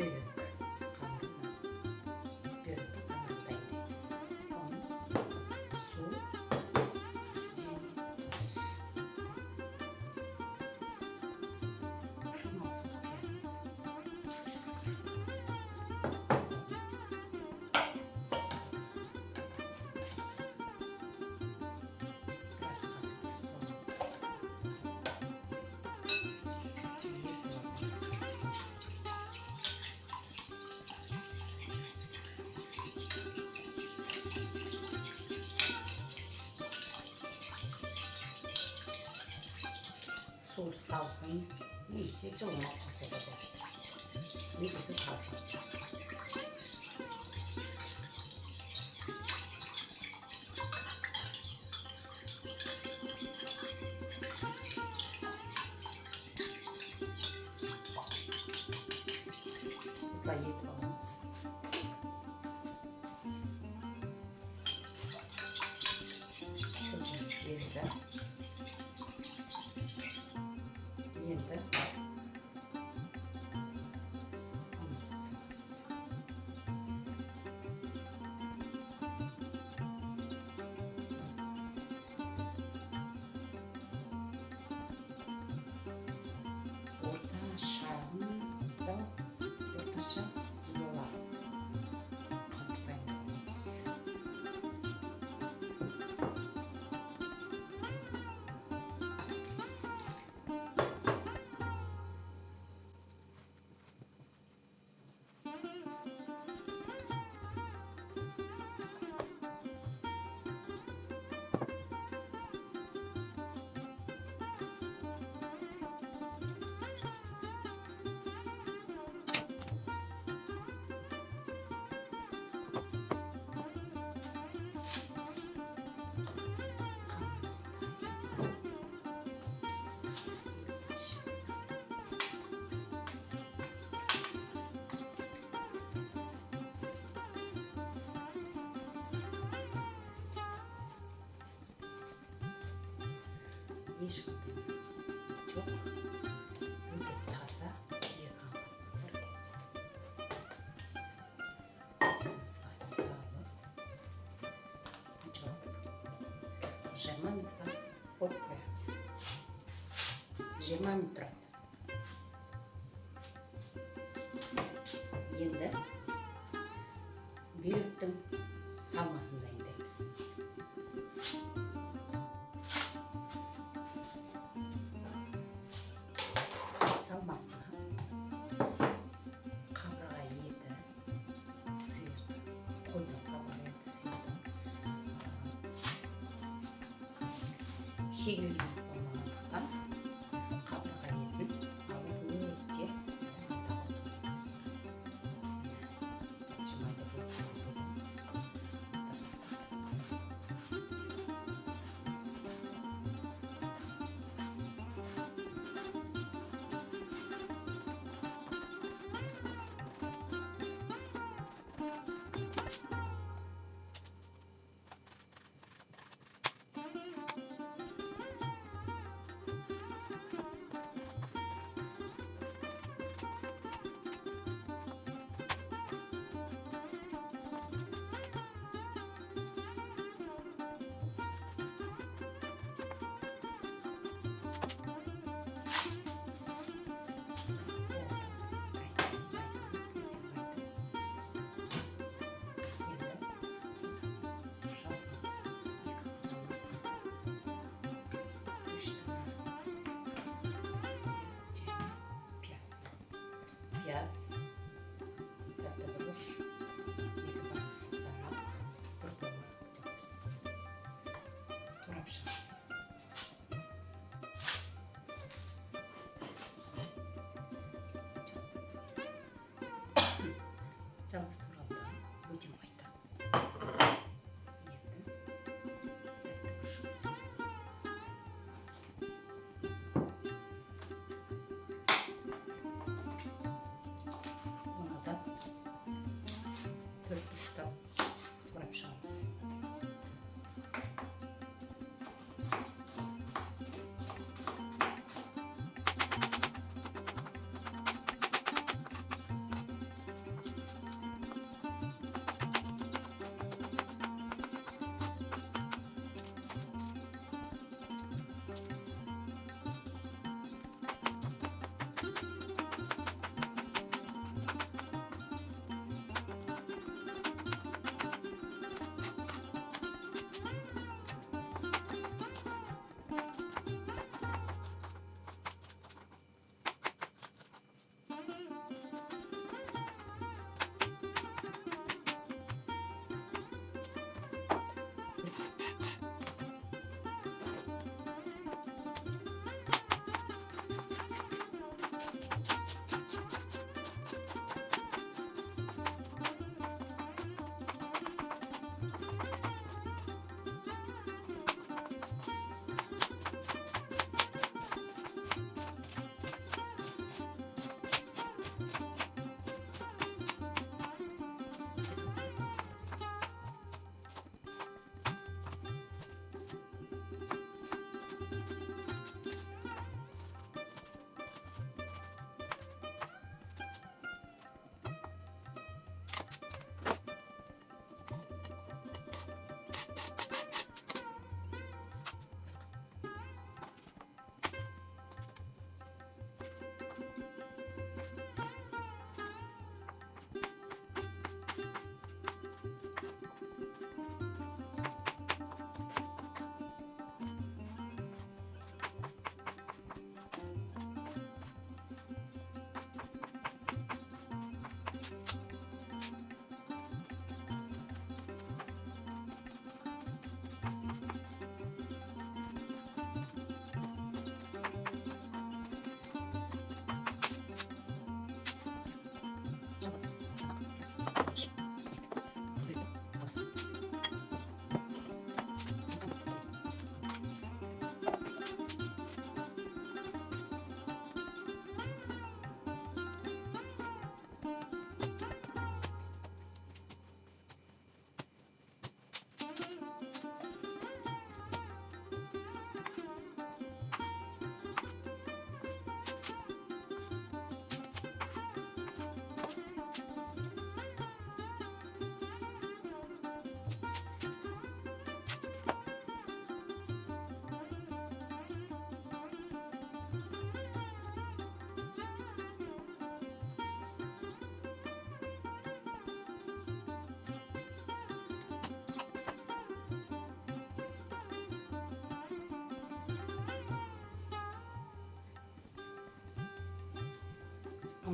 börek hamuruna. Börek hamuruna dayıyoruz. Un, su, tuz. Şunu nasıl koyuyoruz? Biraz kaşık tuz alıyoruz. Su, salkım, neyse cılma koyacak olur. Neyse salkım. Hızla yapalımız. Tuzumuz yerinde. Yerinde. Unumuz. Orta aşağıda orta aşağı zıvılar. Kapatmayız. Yeşil çok önce taza yıkanmalı. Atsımız sağlık. Çok жирма метра koyuyoruz. Жирма метра. Енді бүйректің салмасын дайындаймыз. Salmasına kabrağa eti, sıyır, koydan kabrağa eti, sıyırdan şekil kullanıldıktan kabrağa etin alıp öğütçe dağıtıyoruz. Açmayı da bırakıyoruz. Tasda. Piyaz, tatlıdır, yıkımaz, zarap, kurtulma yapıyoruz. Turap şarkısı.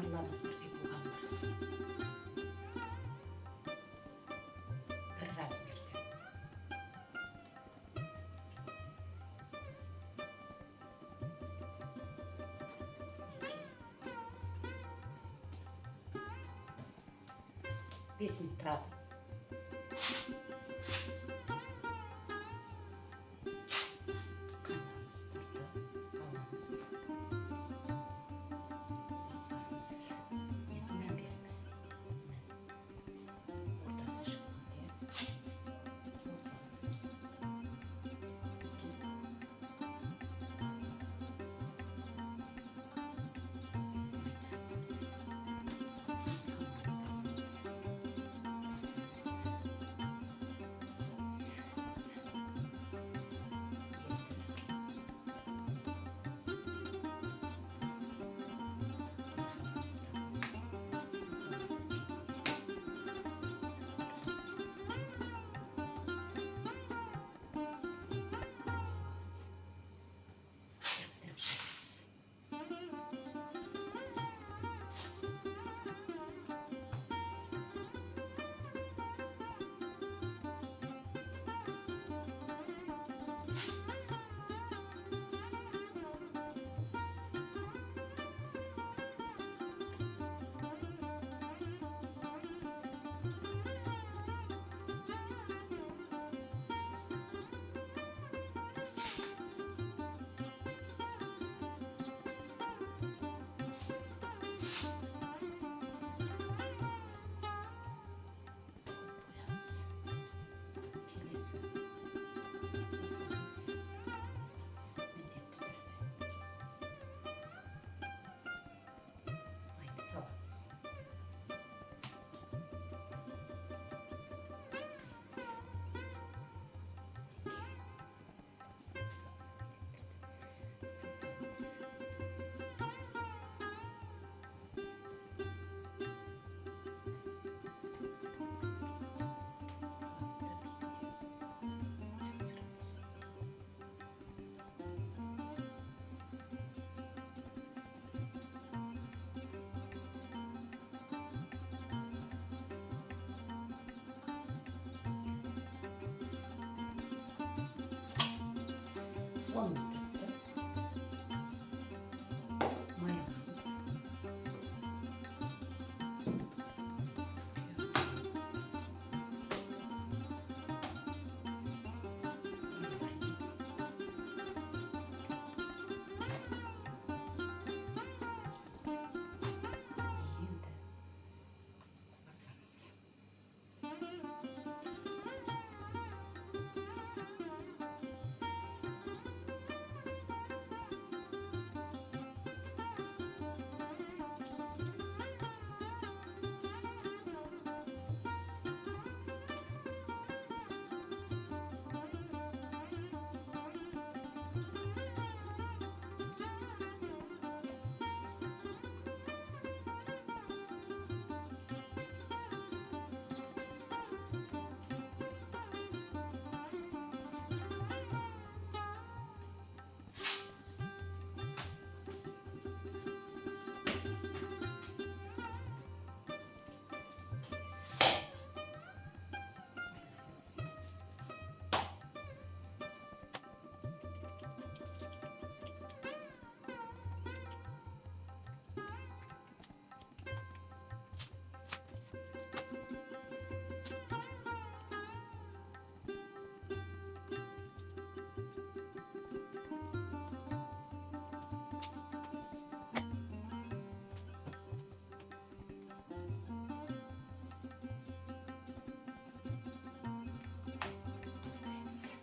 Damarlarımız bir de bulandırsın. Biraz bir de. Bismillah. Kanalımız durdu. Kanalımız. Basarız. Hemen birimiz. Ortası şu an diye. Olsa. Salmamız. Salmamız. Basarız. Basarız. Onu mayalarımız. Mayalarımız. Yiyeyim de basarız. Sevimiz.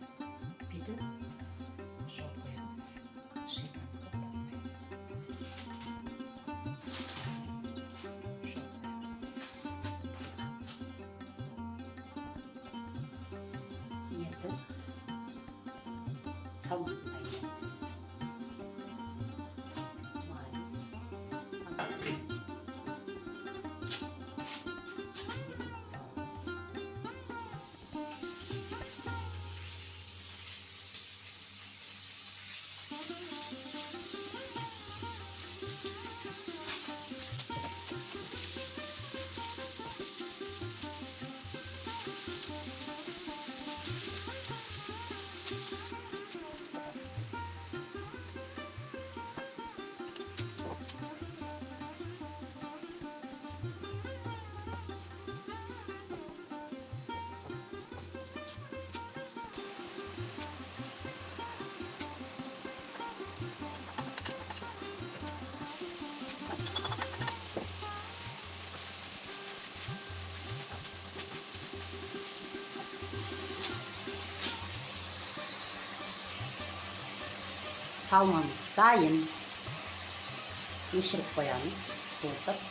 Bir de şok koyarız. Şeyden koyarız. Şok koyarız. Niyeti savması da yeriz. Malum. Hazır. Yeriz savması. Салмамыз дайын. Өшіріп қоямыз, суытып.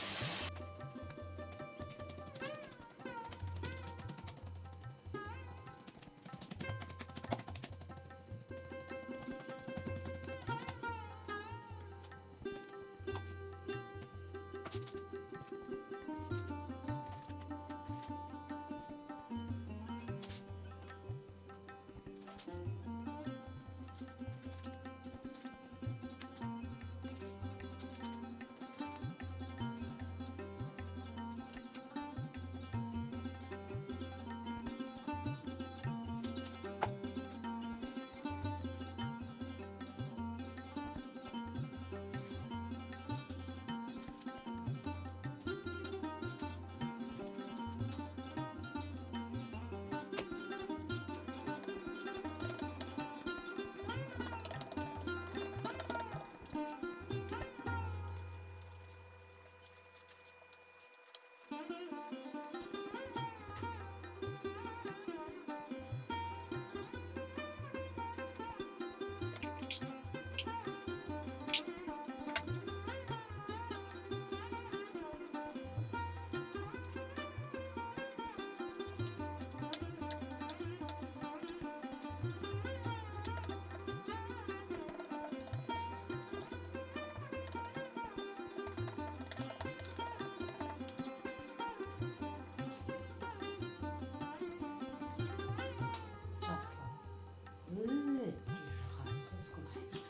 Өте жағасыз қылаймыз.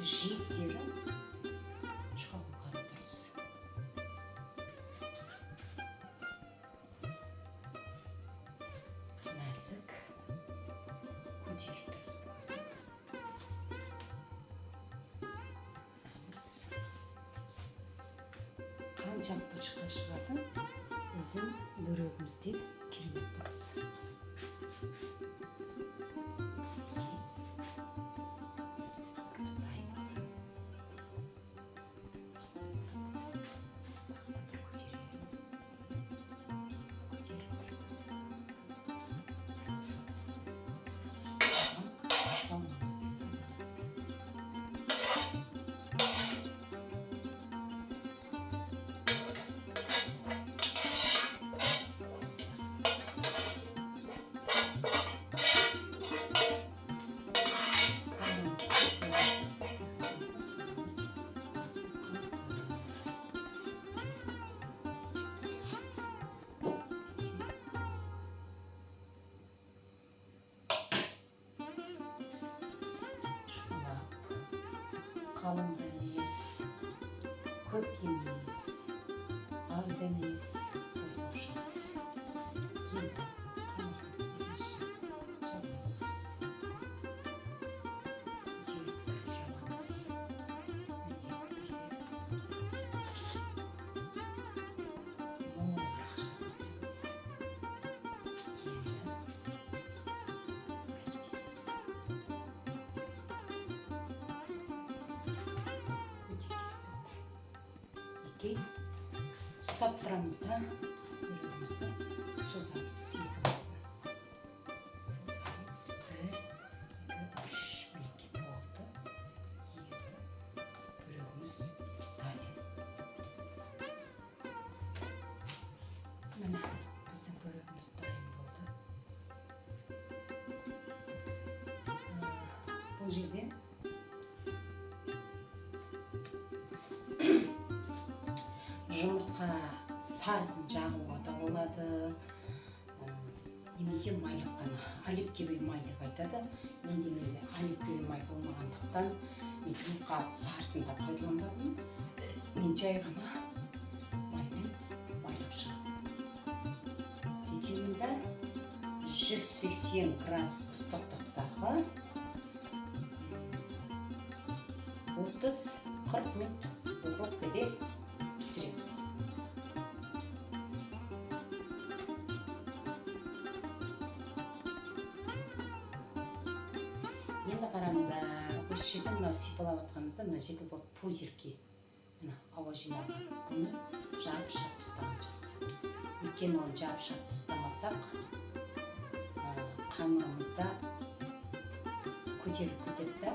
Жиектері жабылған дұрыс. Нәзік көтеріп тұрмыз. Сызамыз. Қанша точка шығатын біздің бөрегімізде керемет болады. Қалың да емес, көп те емес, аз да емес, осылай салып шығамыз. Енді қамырға жабамыз. Көтеріп тұрып жабамыз. Молырақ жабамыз. Ұстап тұрамыз да, бөрегімізді созамыз, екімізді. Созамыз, 1, 2, 3, мінекей болды. Енді бөрегіміз дайын. Міне, біздің бөрегіміз дайын болды. Бұл жерде жұмыртқа сарысын жағуға да болады, немесе майлап қана оливковый май деп айтады. Менде оливковый май болмағандықтан мен жұмыртқа сарысын да пайдаланбадым. Мен жай ғана маймен майлап шығамын. Сөйтемін да 180 градус ыстықтықтағы 30-40 минут духовкада пісіреміз. Енді қараңыздар, осы жерде мына сипалап жатқанымызда, мына жерде бұл пузырьки, мына ауа жиналған. Бұны жабып-жабып тастаған жақсы. Өйткені оны жабып-жабып тастамасақ, қамырымызда көтеріліп кетеді.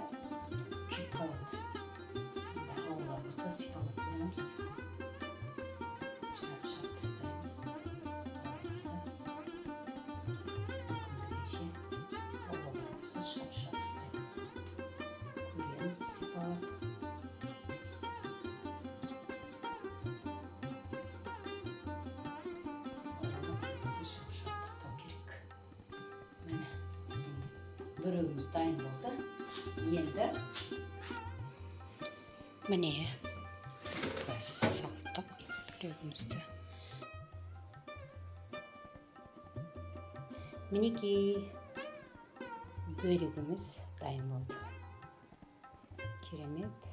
шапшыра бастаймыз. Көреміз сипап. Шапшыра тастау керек. Міне біздің бөрігіміз дайын болды. Енді міне салдық бөрігімізді. Мінекей бөрігіміз дайын болды. Керемет.